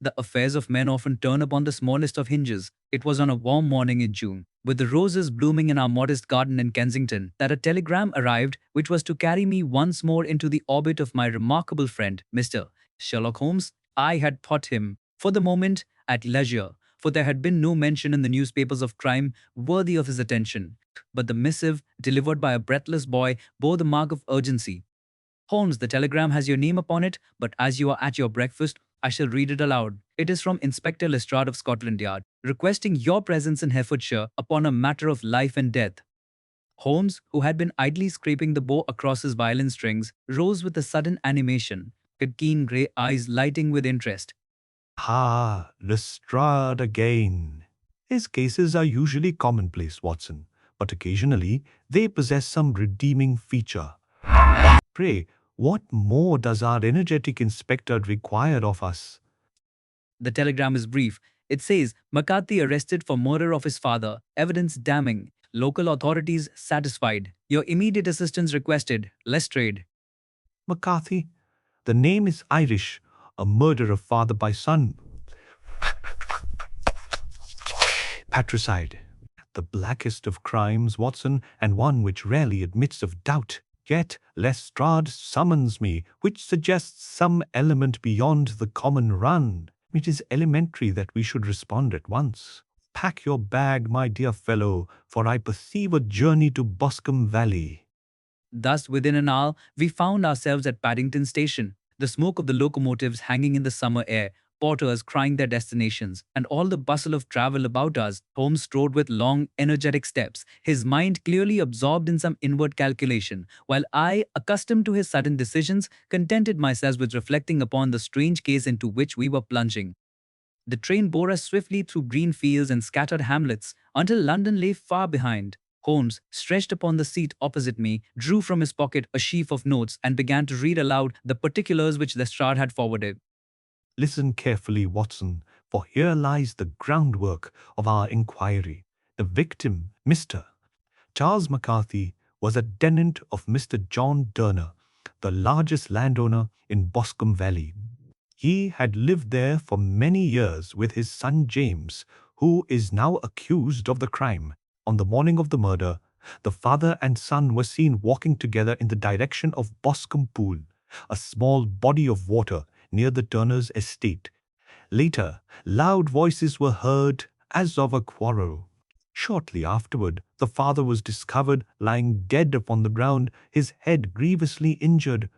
The affairs of men often turn upon the smallest of hinges. It was on a warm morning in June, with the roses blooming in our modest garden in Kensington, that a telegram arrived which was to carry me once more into the orbit of my remarkable friend, Mr. Sherlock Holmes. I had thought him, for the moment, at leisure, for there had been no mention in the newspapers of crime worthy of his attention. But the missive, delivered by a breathless boy, bore the mark of urgency. Holmes, the telegram has your name upon it, but as you are at your breakfast, I shall read it aloud. It is from Inspector Lestrade of Scotland Yard, requesting your presence in Herefordshire upon a matter of life and death. Holmes, who had been idly scraping the bow across his violin strings, rose with a sudden animation, his keen grey eyes lighting with interest. Ah, Lestrade again. His cases are usually commonplace, Watson, but occasionally they possess some redeeming feature. Pray, what more does our energetic inspector require of us? The telegram is brief. It says, McCarthy arrested for murder of his father. Evidence damning. Local authorities satisfied. Your immediate assistance requested. Lestrade. McCarthy? The name is Irish. A murder of father by son. Patricide. The blackest of crimes, Watson, and one which rarely admits of doubt. Yet Lestrade summons me, which suggests some element beyond the common run. It is elementary that we should respond at once. Pack your bag, my dear fellow, for I perceive a journey to Boscombe Valley. Thus, within an hour, we found ourselves at Paddington Station, the smoke of the locomotives hanging in the summer air, porters crying their destinations, and all the bustle of travel about us. Holmes strode with long, energetic steps, his mind clearly absorbed in some inward calculation, while I, accustomed to his sudden decisions, contented myself with reflecting upon the strange case into which we were plunging. The train bore us swiftly through green fields and scattered hamlets, until London lay far behind. Holmes, stretched upon the seat opposite me, drew from his pocket a sheaf of notes and began to read aloud the particulars which Lestrade had forwarded. Listen carefully, Watson, for here lies the groundwork of our inquiry. The victim, Mr. Charles McCarthy, was a tenant of Mr. John Turner, the largest landowner in Boscombe Valley. He had lived there for many years with his son James, who is now accused of the crime. On the morning of the murder, the father and son were seen walking together in the direction of Boscombe Pool, a small body of water near the Turners' estate. Later, loud voices were heard as of a quarrel. Shortly afterward, the father was discovered lying dead upon the ground, his head grievously injured.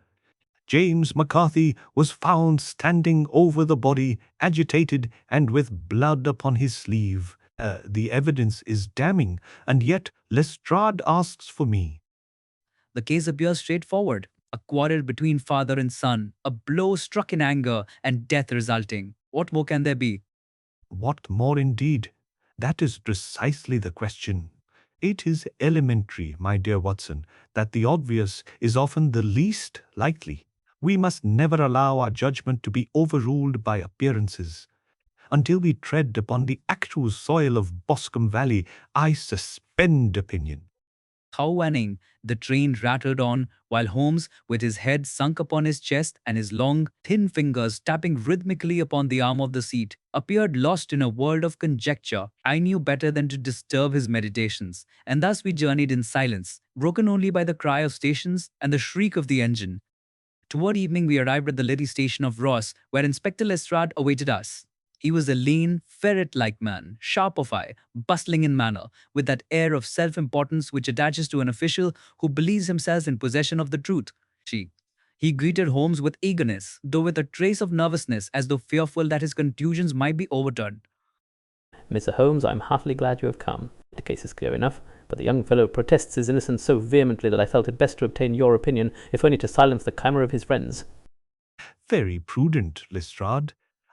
James McCarthy was found standing over the body, agitated and with blood upon his sleeve. The evidence is damning, and yet Lestrade asks for me. The case appears straightforward. A quarrel between father and son, a blow struck in anger, and death resulting. What more can there be? What more indeed? That is precisely the question. It is elementary, my dear Watson, that the obvious is often the least likely. We must never allow our judgment to be overruled by appearances. Until we tread upon the actual soil of Boscombe Valley, I suspend opinion. How waning! The train rattled on, while Holmes, with his head sunk upon his chest and his long, thin fingers tapping rhythmically upon the arm of the seat, appeared lost in a world of conjecture. I knew better than to disturb his meditations, and thus we journeyed in silence, broken only by the cry of stations and the shriek of the engine. Toward evening we arrived at the little station of Ross, where Inspector Lestrade awaited us. He was a lean, ferret-like man, sharp of eye, bustling in manner, with that air of self-importance which attaches to an official who believes himself in possession of the truth. He greeted Holmes with eagerness, though with a trace of nervousness, as though fearful that his conclusions might be overturned. Mr. Holmes, I am heartily glad you have come. The case is clear enough, but the young fellow protests his innocence so vehemently that I felt it best to obtain your opinion, if only to silence the clamour of his friends. Very prudent, Lestrade.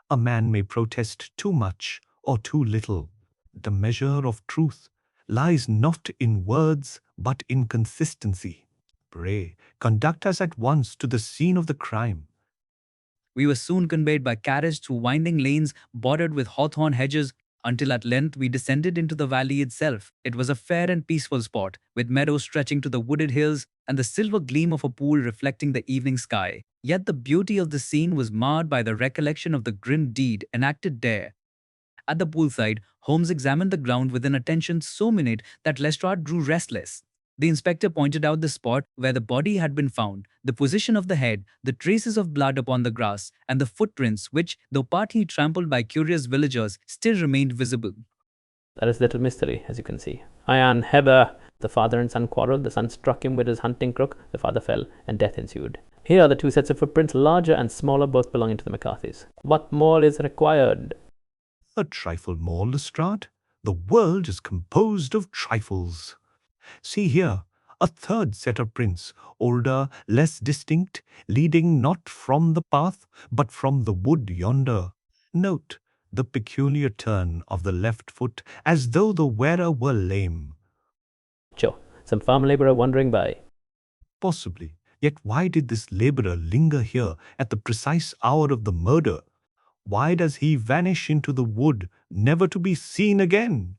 A man may protest too much or too little. The measure of truth lies not in words but in consistency. Pray, conduct us at once to the scene of the crime. We were soon conveyed by carriage through winding lanes bordered with hawthorn hedges, until at length we descended into the valley itself. It was a fair and peaceful spot, with meadows stretching to the wooded hills, and the silver gleam of a pool reflecting the evening sky. Yet the beauty of the scene was marred by the recollection of the grim deed enacted there. At the poolside, Holmes examined the ground with an attention so minute that Lestrade grew restless. The inspector pointed out the spot where the body had been found, the position of the head, the traces of blood upon the grass, and the footprints which, though partly trampled by curious villagers, still remained visible. There is little mystery, as you can see. Ian Heber, the father and son quarreled, the son struck him with his hunting crook, the father fell, and death ensued. Here are the two sets of footprints, larger and smaller, both belonging to the McCarthys. What more is required? A trifle more, Lestrade. The world is composed of trifles. See here, a third set of prints, older, less distinct, leading not from the path, but from the wood yonder. Note the peculiar turn of the left foot, as though the wearer were lame. Sure, some farm labourer wandering by. Possibly. Yet why did this labourer linger here at the precise hour of the murder? Why does he vanish into the wood, never to be seen again?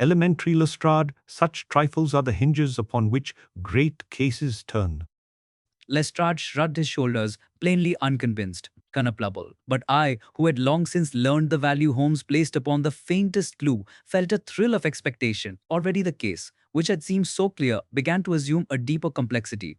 Elementary, Lestrade, such trifles are the hinges upon which great cases turn. Lestrade shrugged his shoulders, plainly unconvinced. Cunnaplubble. But I, who had long since learned the value Holmes placed upon the faintest clue, felt a thrill of expectation. Already the case, which had seemed so clear, began to assume a deeper complexity.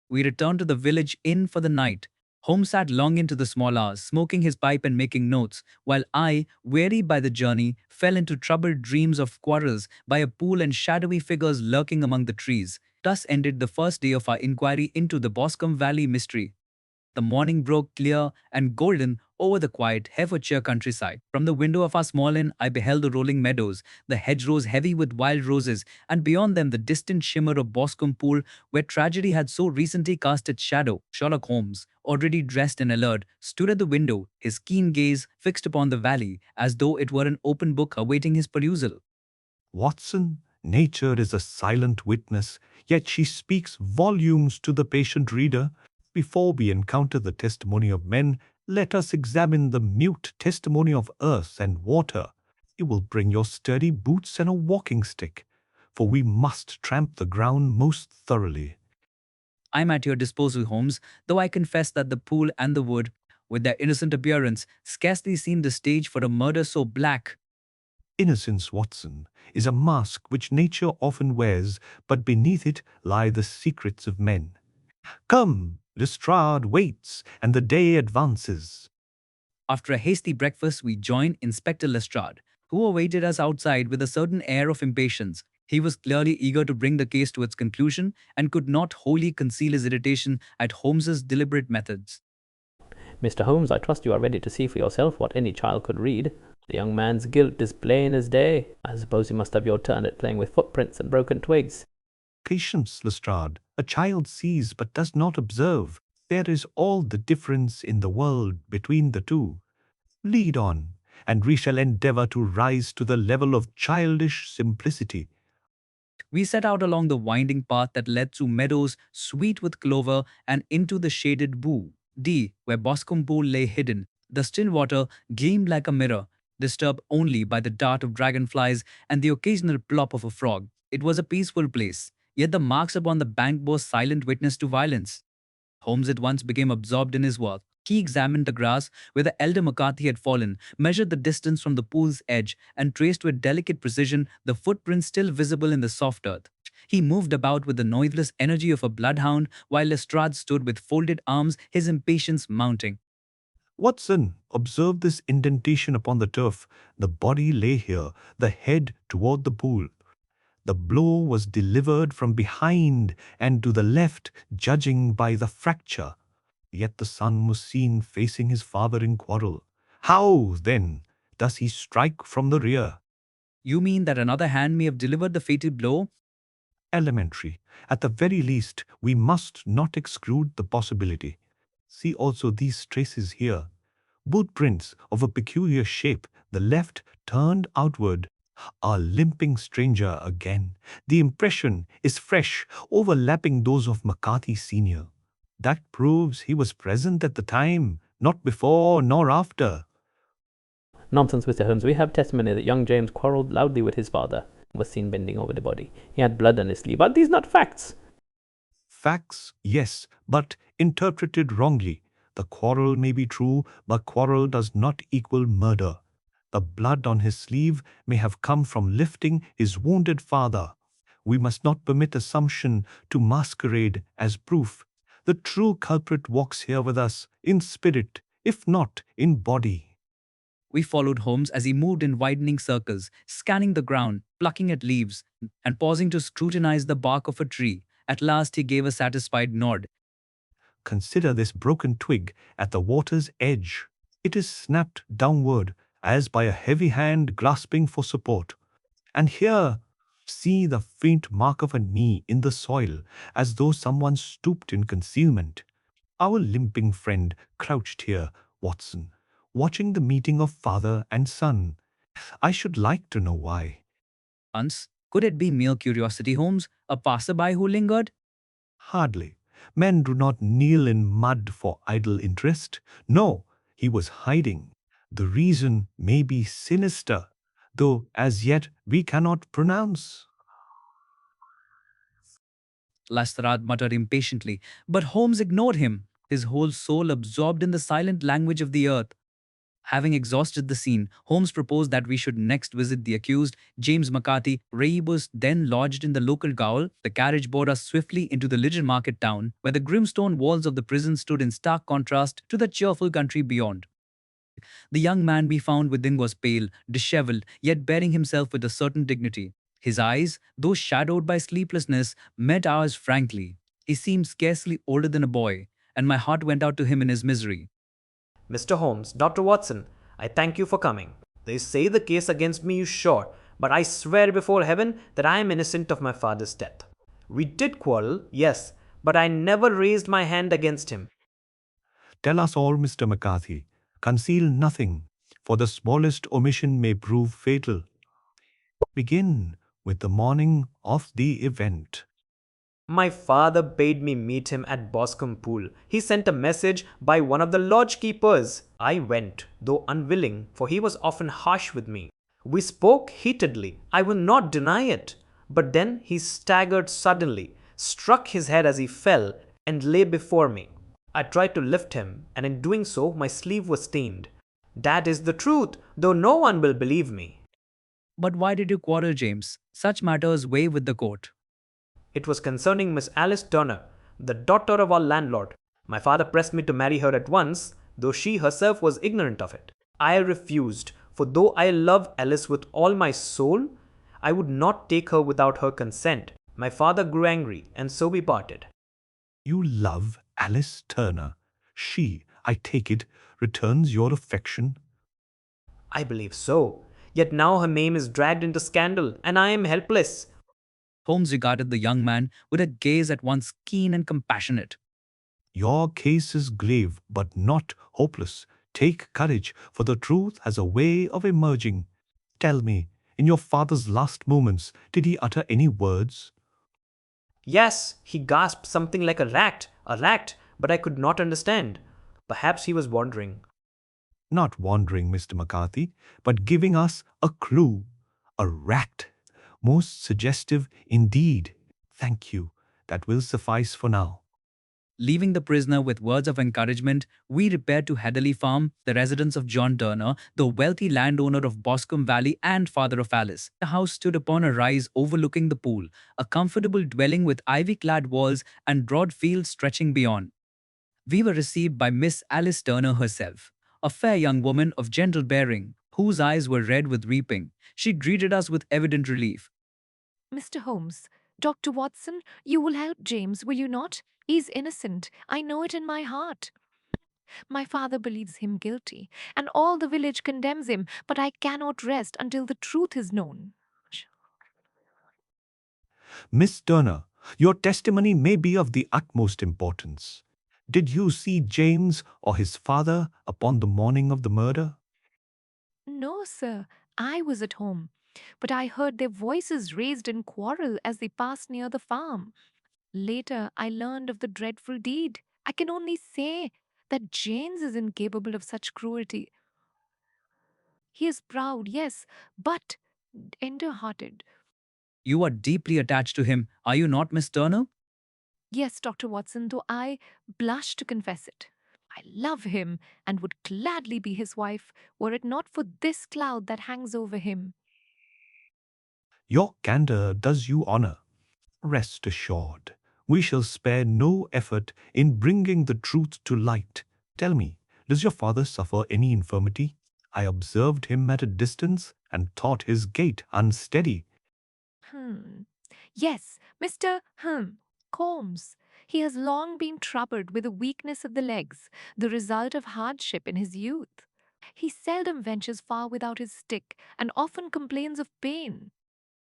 We returned to the village inn for the night. Holmes sat long into the small hours, smoking his pipe and making notes, while I, weary by the journey, fell into troubled dreams of quarrels by a pool and shadowy figures lurking among the trees. Thus ended the first day of our inquiry into the Boscombe Valley mystery. The morning broke clear and golden over the quiet Herefordshire countryside. From the window of our small inn, I beheld the rolling meadows, the hedgerows heavy with wild roses, and beyond them the distant shimmer of Boscombe Pool, where tragedy had so recently cast its shadow. Sherlock Holmes, already dressed and alert, stood at the window, his keen gaze fixed upon the valley, as though it were an open book awaiting his perusal. Watson, nature is a silent witness, yet she speaks volumes to the patient reader. Before we encounter the testimony of men, let us examine the mute testimony of earth and water. You will bring your sturdy boots and a walking stick, for we must tramp the ground most thoroughly. I am at your disposal, Holmes, though I confess that the pool and the wood, with their innocent appearance, scarcely seem the stage for a murder so black. Innocence, Watson, is a mask which nature often wears, but beneath it lie the secrets of men. Come, Lestrade waits, and the day advances. After a hasty breakfast, we joined Inspector Lestrade, who awaited us outside with a certain air of impatience. He was clearly eager to bring the case to its conclusion and could not wholly conceal his irritation at Holmes's deliberate methods. Mr. Holmes, I trust you are ready to see for yourself what any child could read. The young man's guilt is plain as day. I suppose you must have your turn at playing with footprints and broken twigs. Patience, Lestrade. A child sees but does not observe. There is all the difference in the world between the two. Lead on, and we shall endeavour to rise to the level of childish simplicity. We set out along the winding path that led through meadows sweet with clover and into the shaded D, where Boscombe Pool lay hidden. The still water gleamed like a mirror, disturbed only by the dart of dragonflies and the occasional plop of a frog. It was a peaceful place, yet the marks upon the bank bore silent witness to violence. Holmes at once became absorbed in his work. He examined the grass where the elder McCarthy had fallen, measured the distance from the pool's edge, and traced with delicate precision the footprints still visible in the soft earth. He moved about with the noiseless energy of a bloodhound, while Lestrade stood with folded arms, his impatience mounting. Watson, observe this indentation upon the turf. The body lay here, the head toward the pool. The blow was delivered from behind and to the left, judging by the fracture. Yet the son was seen facing his father in quarrel. How, then, does he strike from the rear? You mean that another hand may have delivered the fatal blow? Elementary. At the very least, we must not exclude the possibility. See also these traces here. Boot prints of a peculiar shape, the left turned outward. A limping stranger again. The impression is fresh, overlapping those of McCarthy Sr. That proves he was present at the time, not before nor after. Nonsense, Mr. Holmes. We have testimony that young James quarrelled loudly with his father and was seen bending over the body. He had blood on his sleeve. Are these not facts? Facts, yes, but interpreted wrongly. The quarrel may be true, but quarrel does not equal murder. The blood on his sleeve may have come from lifting his wounded father. We must not permit assumption to masquerade as proof. The true culprit walks here with us, in spirit, if not in body. We followed Holmes as he moved in widening circles, scanning the ground, plucking at leaves, and pausing to scrutinize the bark of a tree. At last he gave a satisfied nod. Consider this broken twig at the water's edge. It is snapped downward as by a heavy hand grasping for support. And here, see the faint mark of a knee in the soil, as though someone stooped in concealment. Our limping friend crouched here, Watson, watching the meeting of father and son. I should like to know why. Once, could it be mere curiosity, Holmes? A passerby who lingered? Hardly. Men do not kneel in mud for idle interest. No, he was hiding. The reason may be sinister, though as yet we cannot pronounce. Lestrade muttered impatiently, but Holmes ignored him, his whole soul absorbed in the silent language of the earth. Having exhausted the scene, Holmes proposed that we should next visit the accused, James McCarthy. Rebus then lodged in the local gaol. The carriage bore us swiftly into the little market town, where the grim stone walls of the prison stood in stark contrast to the cheerful country beyond. The young man we found within was pale, dishevelled, yet bearing himself with a certain dignity. His eyes, though shadowed by sleeplessness, met ours frankly. He seemed scarcely older than a boy, and my heart went out to him in his misery. Mr. Holmes, Dr. Watson, I thank you for coming. They say the case against me is sure, but I swear before heaven that I am innocent of my father's death. We did quarrel, yes, but I never raised my hand against him. Tell us all, Mr. McCarthy. Conceal nothing, for the smallest omission may prove fatal. Begin with the morning of the event. My father bade me meet him at Boscombe Pool. He sent a message by one of the lodge keepers. I went, though unwilling, for he was often harsh with me. We spoke heatedly, I will not deny it. But then he staggered suddenly, struck his head as he fell, and lay before me. I tried to lift him, and in doing so my sleeve was stained. That is the truth, though no one will believe me. But why did you quarrel, James? Such matters weigh with the court. It was concerning Miss Alice Turner, the daughter of our landlord. My father pressed me to marry her at once, though she herself was ignorant of it. I refused, for though I love Alice with all my soul, I would not take her without her consent. My father grew angry, and so we parted. You love Alice Turner. She, I take it, returns your affection. I believe so. Yet now her name is dragged into scandal, and I am helpless. Holmes regarded the young man with a gaze at once keen and compassionate. Your case is grave, but not hopeless. Take courage, for the truth has a way of emerging. Tell me, in your father's last moments, did he utter any words? Yes, he gasped something like a rat, but I could not understand. Perhaps he was wandering. Not wandering, Mr. McCarthy, but giving us a clue. A rat. Most suggestive indeed. Thank you. That will suffice for now. Leaving the prisoner with words of encouragement, we repaired to Heatherley Farm, the residence of John Turner, the wealthy landowner of Boscombe Valley and father of Alice. The house stood upon a rise overlooking the pool, a comfortable dwelling with ivy-clad walls and broad fields stretching beyond. We were received by Miss Alice Turner herself, a fair young woman of gentle bearing, whose eyes were red with weeping. She greeted us with evident relief. Mr. Holmes, Dr. Watson, you will help James, will you not? He's innocent. I know it in my heart. My father believes him guilty, and all the village condemns him, but I cannot rest until the truth is known. Miss Turner, your testimony may be of the utmost importance. Did you see James or his father upon the morning of the murder? No, sir, I was at home, but I heard their voices raised in quarrel as they passed near the farm. Later, I learned of the dreadful deed. I can only say that James is incapable of such cruelty. He is proud, yes, but tender hearted. You are deeply attached to him, are you not, Miss Turner? Yes, Dr. Watson, though I blush to confess it. I love him and would gladly be his wife were it not for this cloud that hangs over him. Your candor does you honor. Rest assured, we shall spare no effort in bringing the truth to light. Tell me, does your father suffer any infirmity? I observed him at a distance and thought his gait unsteady. Hmm. Yes, Mr. Combs. He has long been troubled with a weakness of the legs, the result of hardship in his youth. He seldom ventures far without his stick and often complains of pain.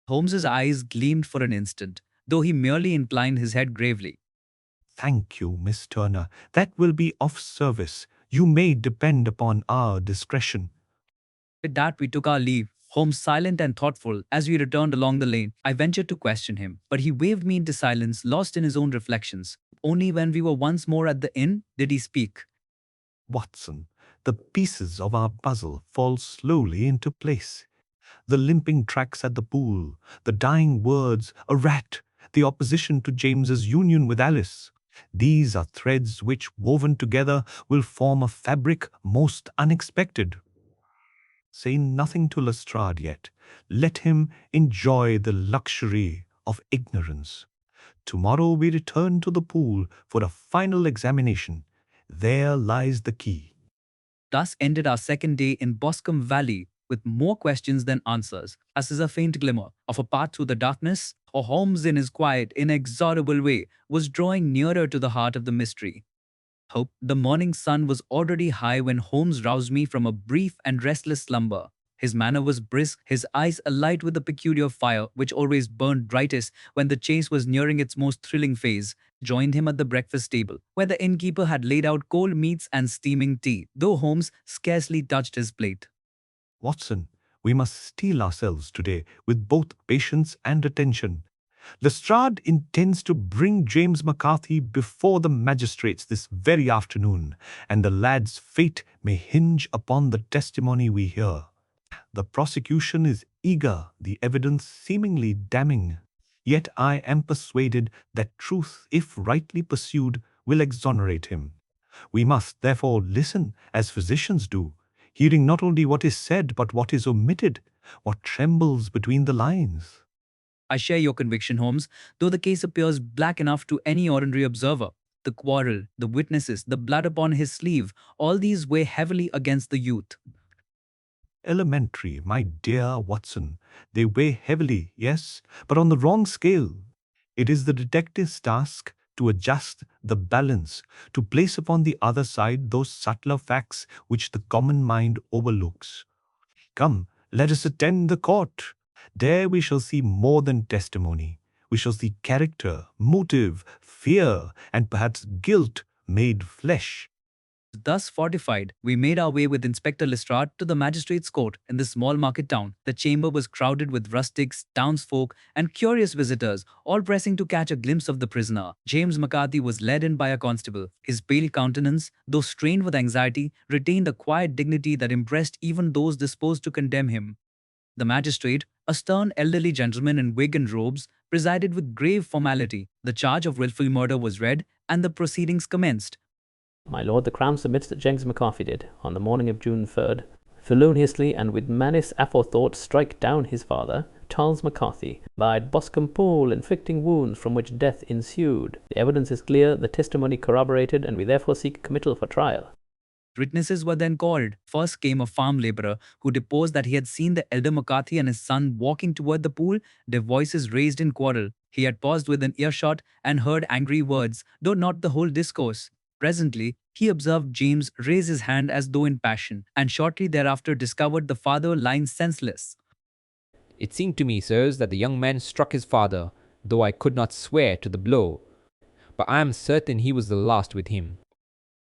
Holmes's eyes gleamed for an instant, though he merely inclined his head gravely. Thank you, Miss Turner. That will be of service. You may depend upon our discretion. With that, we took our leave, Holmes silent and thoughtful. As we returned along the lane, I ventured to question him, but he waved me into silence, lost in his own reflections. Only when we were once more at the inn did he speak. Watson, the pieces of our puzzle fall slowly into place. The limping tracks at the pool, the dying words, a rat, the opposition to James's union with Alice. These are threads which, woven together, will form a fabric most unexpected. Say nothing to Lestrade yet. Let him enjoy the luxury of ignorance. Tomorrow we return to the pool for a final examination. There lies the key. Thus ended our second day in Boscombe Valley, with more questions than answers, as is a faint glimmer of a path through the darkness, or Holmes in his quiet, inexorable way was drawing nearer to the heart of the mystery. Hope the morning sun was already high when Holmes roused me from a brief and restless slumber. His manner was brisk, his eyes alight with the peculiar fire which always burned brightest when the chase was nearing its most thrilling phase. Joined him at the breakfast table, where the innkeeper had laid out cold meats and steaming tea, though Holmes scarcely touched his plate. Watson, we must steel ourselves today with both patience and attention. Lestrade intends to bring James McCarthy before the magistrates this very afternoon, and the lad's fate may hinge upon the testimony we hear. The prosecution is eager, the evidence seemingly damning. Yet I am persuaded that truth, if rightly pursued, will exonerate him. We must therefore listen as physicians do, hearing not only what is said but what is omitted, what trembles between the lines. I share your conviction, Holmes, though the case appears black enough to any ordinary observer. The quarrel, the witnesses, the blood upon his sleeve, all these weigh heavily against the youth. Elementary, my dear Watson. They weigh heavily, yes, but on the wrong scale. It is the detective's task to adjust the balance, to place upon the other side those subtler facts which the common mind overlooks. Come, let us attend the court. There we shall see more than testimony. We shall see character, motive, fear, and perhaps guilt made flesh. Thus fortified, we made our way with Inspector Lestrade to the magistrate's court in the small market town. The chamber was crowded with rustics, townsfolk, and curious visitors, all pressing to catch a glimpse of the prisoner. James McCarthy was led in by a constable. His pale countenance, though strained with anxiety, retained a quiet dignity that impressed even those disposed to condemn him. The magistrate, a stern elderly gentleman in wig and robes, presided with grave formality. The charge of wilful murder was read, and the proceedings commenced. My lord, the Crown submits that James McCarthy did, on the morning of June 3rd, feloniously and with malice aforethought strike down his father, Charles McCarthy, by Boscombe Pool, inflicting wounds from which death ensued. The evidence is clear, the testimony corroborated, and we therefore seek committal for trial. Witnesses were then called. First came a farm labourer who deposed that he had seen the elder McCarthy and his son walking toward the pool, their voices raised in quarrel. He had paused within earshot and heard angry words, though not the whole discourse. Presently, he observed James raise his hand as though in passion, and shortly thereafter discovered the father lying senseless. It seemed to me, sirs, that the young man struck his father, though I could not swear to the blow. But I am certain he was the last with him.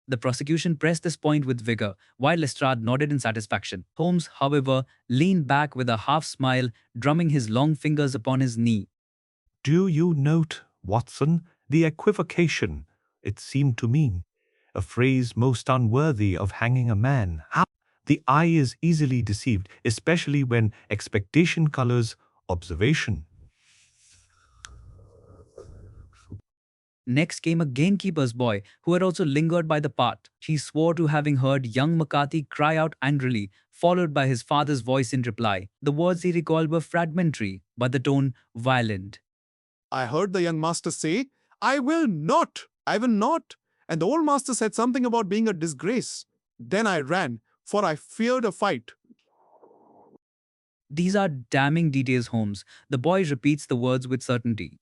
The prosecution pressed this point with vigor, while Lestrade nodded in satisfaction. Holmes, however, leaned back with a half-smile, drumming his long fingers upon his knee. Do you note, Watson, the equivocation it seemed to mean? A phrase most unworthy of hanging a man. How? The eye is easily deceived, especially when expectation colors observation. Next came a gamekeeper's boy who had also lingered by the path. He swore to having heard young McCarthy cry out angrily, followed by his father's voice in reply. The words he recalled were fragmentary, but the tone violent. I heard the young master say, I will not, I will not. And the old master said something about being a disgrace. Then I ran, for I feared a fight. These are damning details, Holmes. The boy repeats the words with certainty.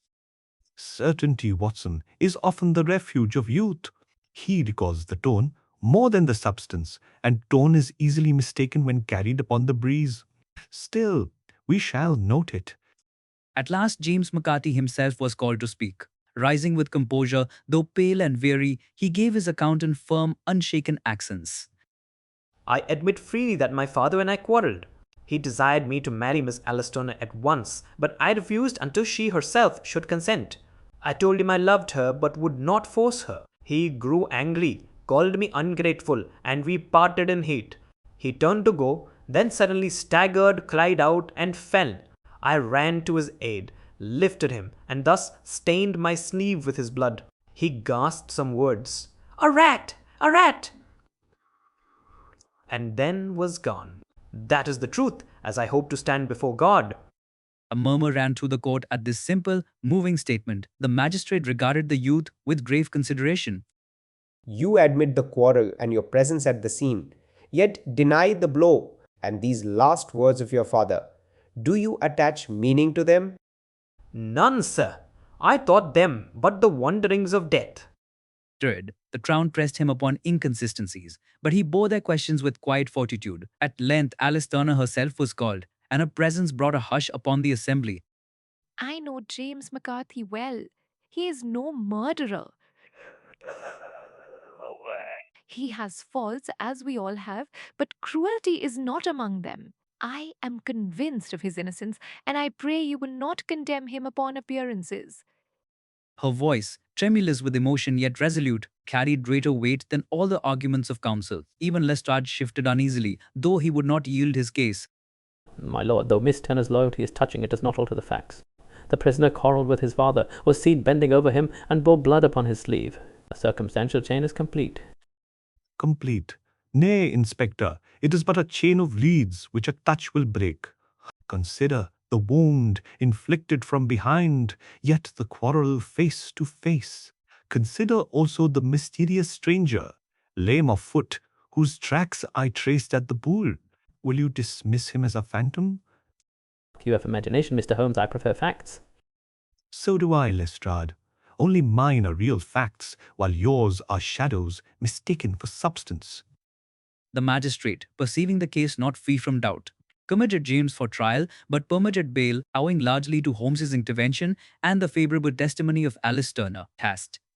Certainty, Watson, is often the refuge of youth. He recalls the tone more than the substance, and tone is easily mistaken when carried upon the breeze. Still, we shall note it. At last, James McCarthy himself was called to speak. Rising with composure, though pale and weary, he gave his account in firm, unshaken accents. I admit freely that my father and I quarrelled. He desired me to marry Miss Alice at once, but I refused until she herself should consent. I told him I loved her but would not force her. He grew angry, called me ungrateful, and we parted in heat. He turned to go, then suddenly staggered, cried out, and fell. I ran to his aid, lifted him, and thus stained my sleeve with his blood. He gasped some words. "A rat! A rat!" and then was gone. That is the truth, as I hope to stand before God. A murmur ran through the court at this simple, moving statement. The magistrate regarded the youth with grave consideration. You admit the quarrel and your presence at the scene, yet deny the blow and these last words of your father. Do you attach meaning to them? None, sir. I thought them but the wanderings of death. The Crown pressed him upon inconsistencies, but he bore their questions with quiet fortitude. At length, Alice Turner herself was called, and her presence brought a hush upon the assembly. I know James McCarthy well. He is no murderer. He has faults, as we all have, but cruelty is not among them. I am convinced of his innocence, and I pray you will not condemn him upon appearances. Her voice, tremulous with emotion yet resolute, carried greater weight than all the arguments of counsel. Even Lestrade shifted uneasily, though he would not yield his case. My lord, though Miss Turner's loyalty is touching, it does not alter the facts. The prisoner quarrelled with his father, was seen bending over him, and bore blood upon his sleeve. The circumstantial chain is complete. Complete. Nay, Inspector, it is but a chain of leads which a touch will break. Consider the wound inflicted from behind, yet the quarrel face to face. Consider also the mysterious stranger, lame of foot, whose tracks I traced at the pool. Will you dismiss him as a phantom? If you have imagination, Mr. Holmes, I prefer facts. So do I, Lestrade. Only mine are real facts, while yours are shadows mistaken for substance. The magistrate, perceiving the case not free from doubt, committed James for trial but permitted bail, owing largely to Holmes's intervention and the favourable testimony of Alice Turner.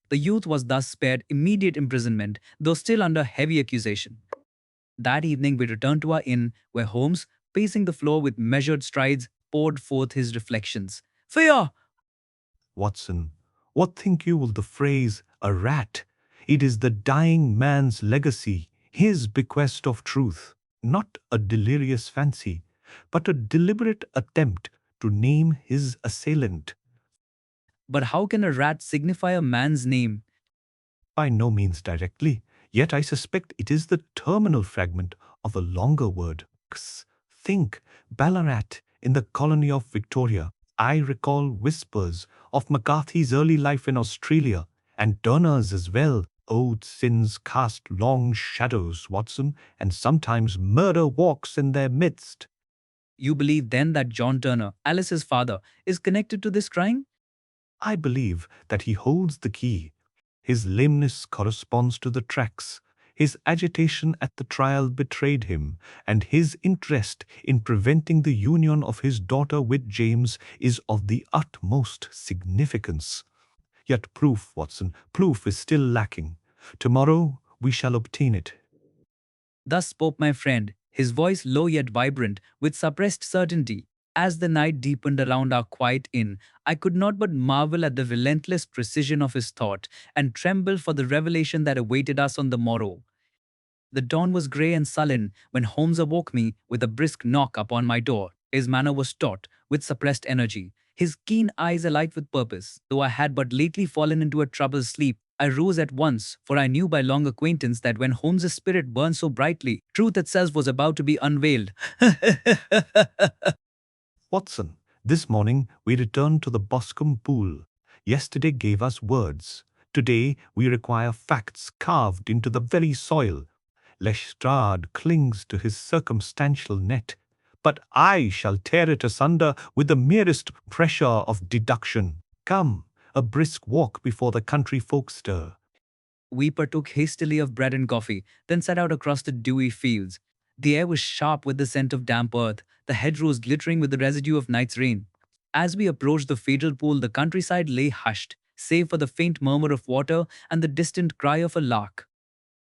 The youth was thus spared immediate imprisonment, though still under heavy accusation. That evening we returned to our inn, where Holmes, pacing the floor with measured strides, poured forth his reflections. Fear! Watson, what think you of the phrase, a rat? It is the dying man's legacy, his bequest of truth, not a delirious fancy, but a deliberate attempt to name his assailant. But how can a rat signify a man's name? By no means directly, yet I suspect it is the terminal fragment of a longer word. Think, Ballarat in the colony of Victoria. I recall whispers of McCarthy's early life in Australia, and Turner's as well. Old sins cast long shadows, Watson, and sometimes murder walks in their midst. You believe then that John Turner, Alice's father, is connected to this crime? I believe that he holds the key. His lameness corresponds to the tracks. His agitation at the trial betrayed him, and his interest in preventing the union of his daughter with James is of the utmost significance. Yet proof, Watson, proof is still lacking. Tomorrow we shall obtain it. Thus spoke my friend, his voice low yet vibrant, with suppressed certainty. As the night deepened around our quiet inn, I could not but marvel at the relentless precision of his thought, and tremble for the revelation that awaited us on the morrow. The dawn was grey and sullen when Holmes awoke me with a brisk knock upon my door. His manner was taut, with suppressed energy. his keen eyes alight with purpose. Though I had but lately fallen into a troubled sleep, I rose at once, for I knew by long acquaintance that when Holmes's spirit burned so brightly, truth itself was about to be unveiled. Watson, this morning we returned to the Boscombe pool. Yesterday gave us words. Today we require facts carved into the very soil. Lestrade clings to his circumstantial net, but I shall tear it asunder with the merest pressure of deduction. Come, a brisk walk before the country folk stir. We partook hastily of bread and coffee, then set out across the dewy fields. The air was sharp with the scent of damp earth, the hedgerows glittering with the residue of night's rain. As we approached the fatal pool, the countryside lay hushed, save for the faint murmur of water and the distant cry of a lark.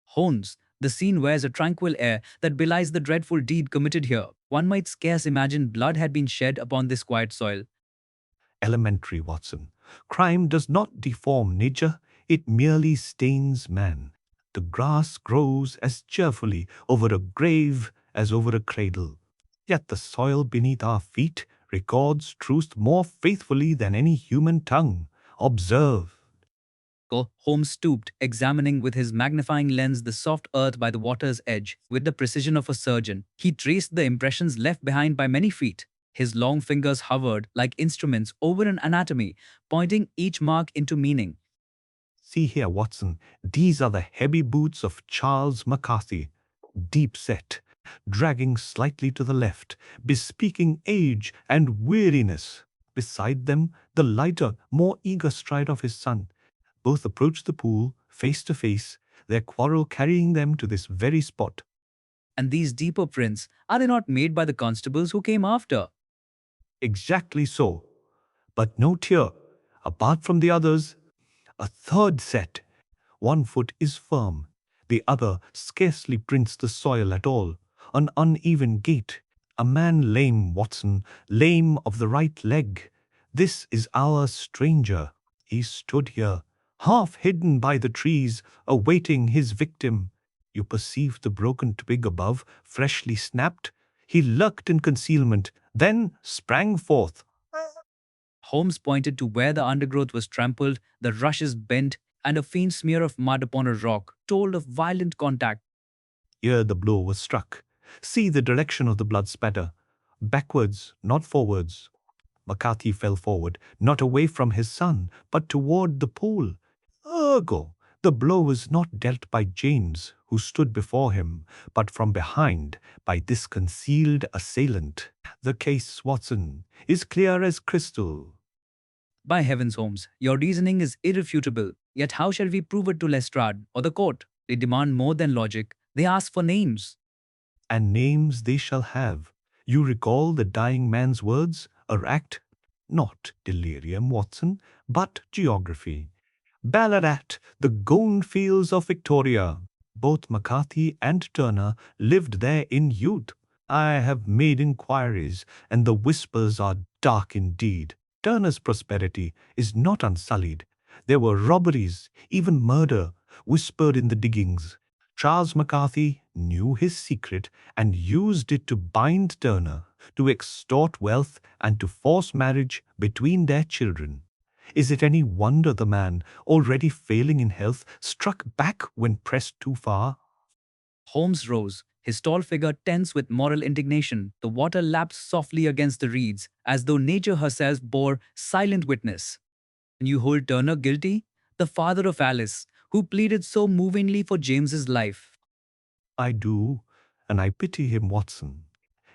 Holmes, the scene wears a tranquil air that belies the dreadful deed committed here. One might scarce imagine blood had been shed upon this quiet soil. Elementary, Watson. Crime does not deform nature, it merely stains man. The grass grows as cheerfully over a grave as over a cradle. Yet the soil beneath our feet records truth more faithfully than any human tongue. Observe. Holmes stooped, examining with his magnifying lens the soft earth by the water's edge. With the precision of a surgeon, he traced the impressions left behind by many feet. His long fingers hovered like instruments over an anatomy, pointing each mark into meaning. See here, Watson, these are the heavy boots of Charles McCarthy, deep set, dragging slightly to the left, bespeaking age and weariness. Beside them, the lighter, more eager stride of his son. Both approached the pool, face to face, their quarrel carrying them to this very spot. And these deeper prints, are they not made by the constables who came after? Exactly so. But note here, apart from the others, a third set. One foot is firm, the other scarcely prints the soil at all. An uneven gait. A man lame, Watson, lame of the right leg. This is our stranger. He stood here, half hidden by the trees, awaiting his victim. You perceive the broken twig above, freshly snapped. He lurked in concealment, then sprang forth. Holmes pointed to where the undergrowth was trampled, the rushes bent, and a faint smear of mud upon a rock told of violent contact. Here the blow was struck. See the direction of the blood spatter. Backwards, not forwards. McCarthy fell forward, not away from his son, but toward the pool. Ergo, the blow was not dealt by James, who stood before him, but from behind, by this concealed assailant. The case, Watson, is clear as crystal. By heavens, Holmes, your reasoning is irrefutable. Yet how shall we prove it to Lestrade or the court? They demand more than logic. They ask for names. And names they shall have. You recall the dying man's words? A act, not delirium, Watson, but geography. Ballarat, the Gone Fields of Victoria. Both McCarthy and Turner lived there in youth. I have made inquiries, and the whispers are dark indeed. Turner's prosperity is not unsullied. There were robberies, even murder, whispered in the diggings. Charles McCarthy knew his secret and used it to bind Turner, to extort wealth and to force marriage between their children. Is it any wonder the man, already failing in health, struck back when pressed too far? Holmes rose, his tall figure tense with moral indignation. The water lapped softly against the reeds, as though nature herself bore silent witness. And you hold Turner guilty? The father of Alice, who pleaded so movingly for James's life. I do, and I pity him, Watson.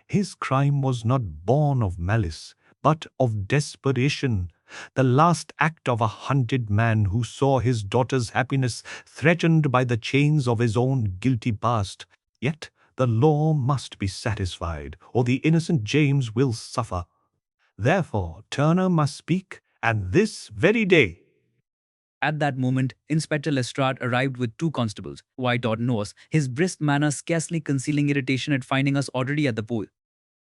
His crime was not born of malice, but of desperation, the last act of a hunted man who saw his daughter's happiness threatened by the chains of his own guilty past. Yet the law must be satisfied, or the innocent James will suffer. Therefore Turner must speak, and this very day. At that moment, Inspector Lestrade arrived with 2 constables, white on nose, his brisk manner scarcely concealing irritation at finding us already at the pool.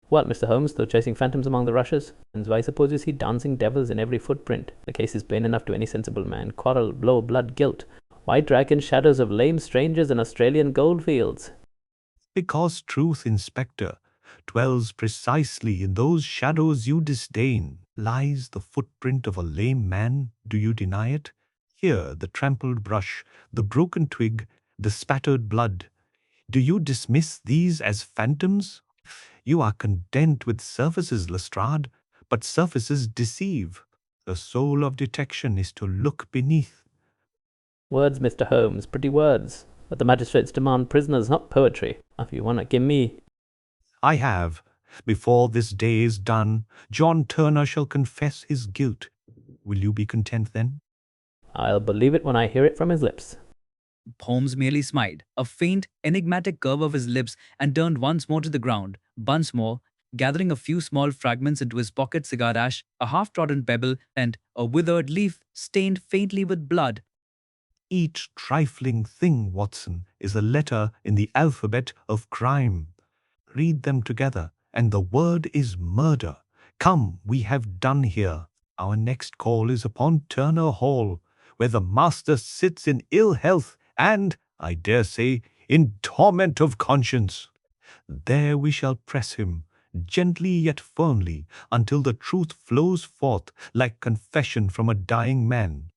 Well, Mr. Holmes, though chasing phantoms among the rushes, and I suppose you see dancing devils in every footprint. The case is plain enough to any sensible man. Quarrel, blow, blood, guilt. Why drag in shadows of lame strangers in Australian goldfields? Because truth, Inspector, dwells precisely in those shadows you disdain. lies the footprint of a lame man. Do you deny it? Here the trampled brush, the broken twig, the spattered blood. Do you dismiss these as phantoms? You are content with surfaces, Lestrade, but surfaces deceive. The soul of detection is to look beneath. Words, Mr. Holmes, pretty words. But the magistrates demand prisoners, not poetry. If you want to give me... I have. Before this day is done, John Turner shall confess his guilt. Will you be content then? I'll believe it when I hear it from his lips. Holmes merely smiled, a faint, enigmatic curve of his lips, and turned once more to the ground. Once more, gathering a few small fragments into his pocket cigar ash, a half-trodden pebble, and a withered leaf stained faintly with blood. Each trifling thing, Watson, is a letter in the alphabet of crime. Read them together, and the word is murder. Come, we have done here. Our next call is upon Turner Hall, where the master sits in ill health and, I dare say, in torment of conscience. There we shall press him, gently yet firmly, until the truth flows forth like confession from a dying man.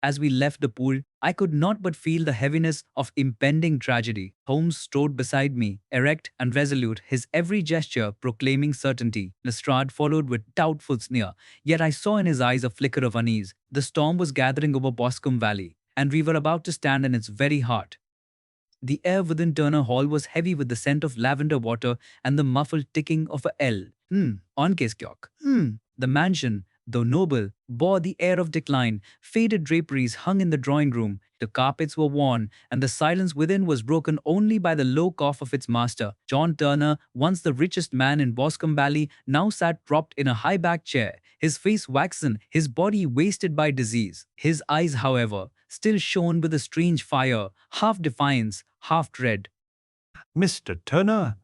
As we left the pool, I could not but feel the heaviness of impending tragedy. Holmes strode beside me, erect and resolute, his every gesture proclaiming certainty. Lestrade followed with doubtful sneer, yet I saw in his eyes a flicker of unease. The storm was gathering over Boscombe Valley, and we were about to stand in its very heart. The air within Turner Hall was heavy with the scent of lavender water and the muffled ticking of a L. On case clock. The mansion, though noble, bore the air of decline. Faded draperies hung in the drawing room, the carpets were worn, and the silence within was broken only by the low cough of its master. John Turner, once the richest man in Boscombe Valley, now sat propped in a high-backed chair, his face waxen, his body wasted by disease. His eyes, however, still shone with a strange fire, half defiance, half dread. Mr. Turner,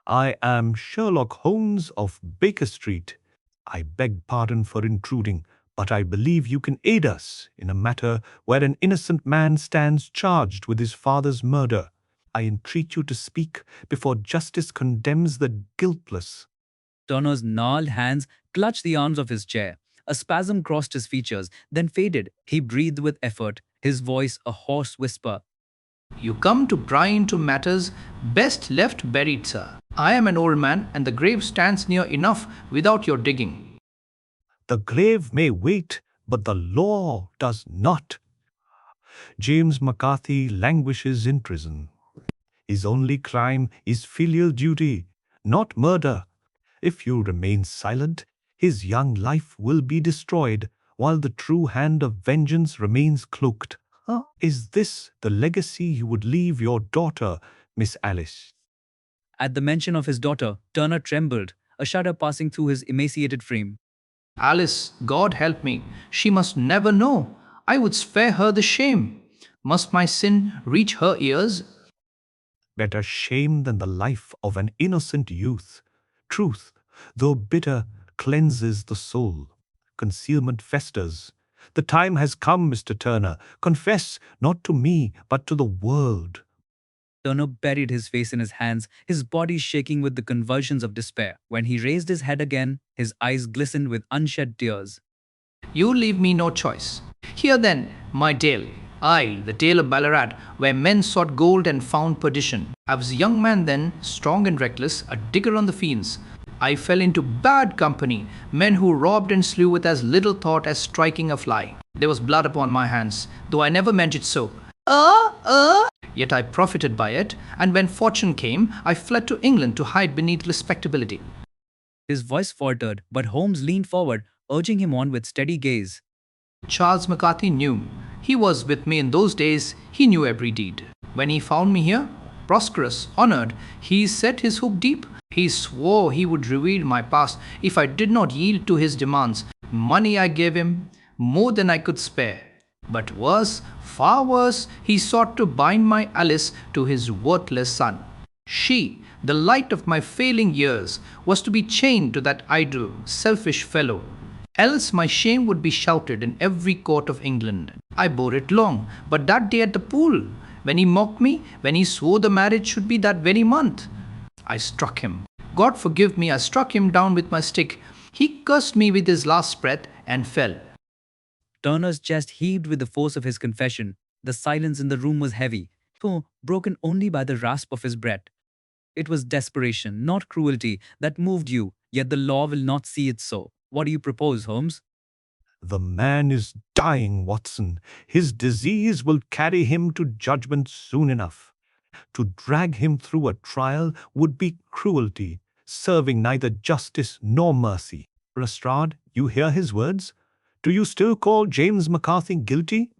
I am Sherlock Holmes of Baker Street. I beg pardon for intruding, but I believe you can aid us in a matter where an innocent man stands charged with his father's murder. I entreat you to speak before justice condemns the guiltless. Turner's gnarled hands clutched the arms of his chair. A spasm crossed his features, then faded. He breathed with effort, his voice a hoarse whisper. You come to pry into matters best left buried, sir. I am an old man, and the grave stands near enough without your digging. The grave may wait, but the law does not. James McCarthy languishes in prison. His only crime is filial duty, not murder. If you remain silent, his young life will be destroyed, while the true hand of vengeance remains cloaked. Is this the legacy you would leave your daughter, Miss Alice? At the mention of his daughter, Turner trembled, a shudder passing through his emaciated frame. Alice, God help me, she must never know. I would spare her the shame. Must my sin reach her ears? Better shame than the life of an innocent youth. Truth, though bitter, cleanses the soul. Concealment festers. The time has come, Mr. Turner. Confess, not to me, but to the world. Turner buried his face in his hands, his body shaking with the convulsions of despair. When he raised his head again, his eyes glistened with unshed tears. You leave me no choice. Here then, my tale. I, the tale of Ballarat, where men sought gold and found perdition. I was a young man then, strong and reckless, a digger on the fiends. I fell into bad company, men who robbed and slew with as little thought as striking a fly. There was blood upon my hands, though I never meant it so. Yet I profited by it, and when fortune came, I fled to England to hide beneath respectability. His voice faltered, but Holmes leaned forward, urging him on with steady gaze. Charles McCarthy knew. He was with me in those days. He knew every deed. When he found me here, prosperous, honored, he set his hook deep. He swore he would reveal my past if I did not yield to his demands. Money I gave him, more than I could spare. But worse, far worse, he sought to bind my Alice to his worthless son. She, the light of my failing years, was to be chained to that idle, selfish fellow. Else my shame would be shouted in every court of England. I bore it long, but that day at the pool, when he mocked me, when he swore the marriage should be that very month, I struck him. God forgive me, I struck him down with my stick. He cursed me with his last breath and fell. Turner's chest heaved with the force of his confession. The silence in the room was heavy, though broken only by the rasp of his breath. It was desperation, not cruelty, that moved you, yet the law will not see it so. What do you propose, Holmes? The man is dying, Watson. His disease will carry him to judgment soon enough. To drag him through a trial would be cruelty, serving neither justice nor mercy. Lestrade, you hear his words? Do you still call James McCarthy guilty?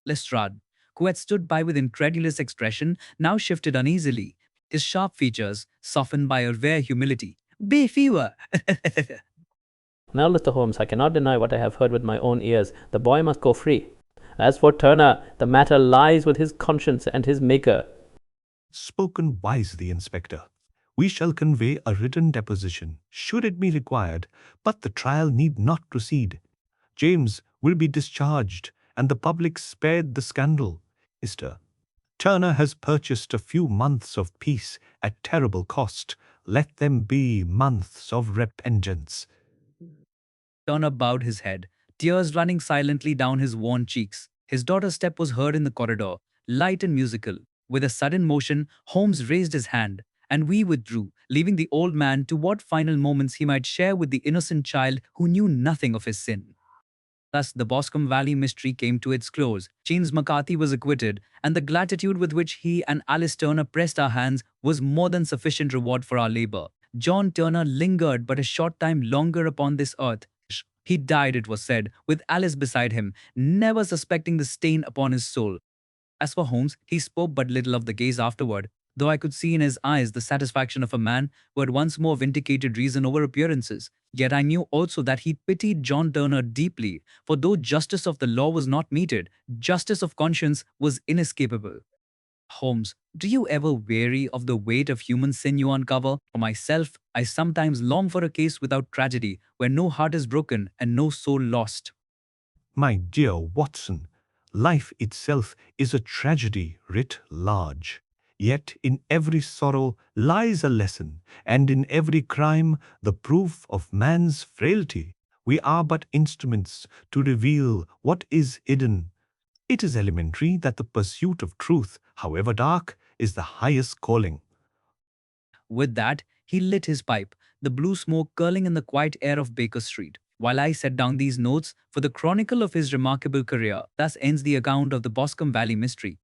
Lestrade, who had stood by with incredulous expression, now shifted uneasily, his sharp features softened by a rare humility. Bay fever! Now, Mr. Holmes, I cannot deny what I have heard with my own ears. The boy must go free. As for Turner, the matter lies with his conscience and his maker. Spoken wisely, Inspector. We shall convey a written deposition, should it be required, but the trial need not proceed. James will be discharged, and the public spared the scandal. Mr. Turner has purchased a few months of peace at terrible cost. Let them be months of repentance. Turner bowed his head, tears running silently down his worn cheeks. His daughter's step was heard in the corridor, light and musical. With a sudden motion, Holmes raised his hand, and we withdrew, leaving the old man to what final moments he might share with the innocent child who knew nothing of his sin. Thus, the Boscombe Valley mystery came to its close. James McCarthy was acquitted, and the gratitude with which he and Alice Turner pressed our hands was more than sufficient reward for our labor. John Turner lingered but a short time longer upon this earth. He died, it was said, with Alice beside him, never suspecting the stain upon his soul. As for Holmes, he spoke but little of the case afterward, though I could see in his eyes the satisfaction of a man who had once more vindicated reason over appearances. Yet I knew also that he pitied John Turner deeply, for though justice of the law was not meted, justice of conscience was inescapable. Holmes, do you ever weary of the weight of human sin you uncover? For myself, I sometimes long for a case without tragedy, where no heart is broken and no soul lost. My dear Watson, life itself is a tragedy writ large. Yet in every sorrow lies a lesson, and in every crime the proof of man's frailty. We are but instruments to reveal what is hidden. It is elementary that the pursuit of truth, however dark, is the highest calling. With that, he lit his pipe, the blue smoke curling in the quiet air of Baker Street, while I set down these notes for the chronicle of his remarkable career. Thus ends the account of the Boscombe Valley mystery.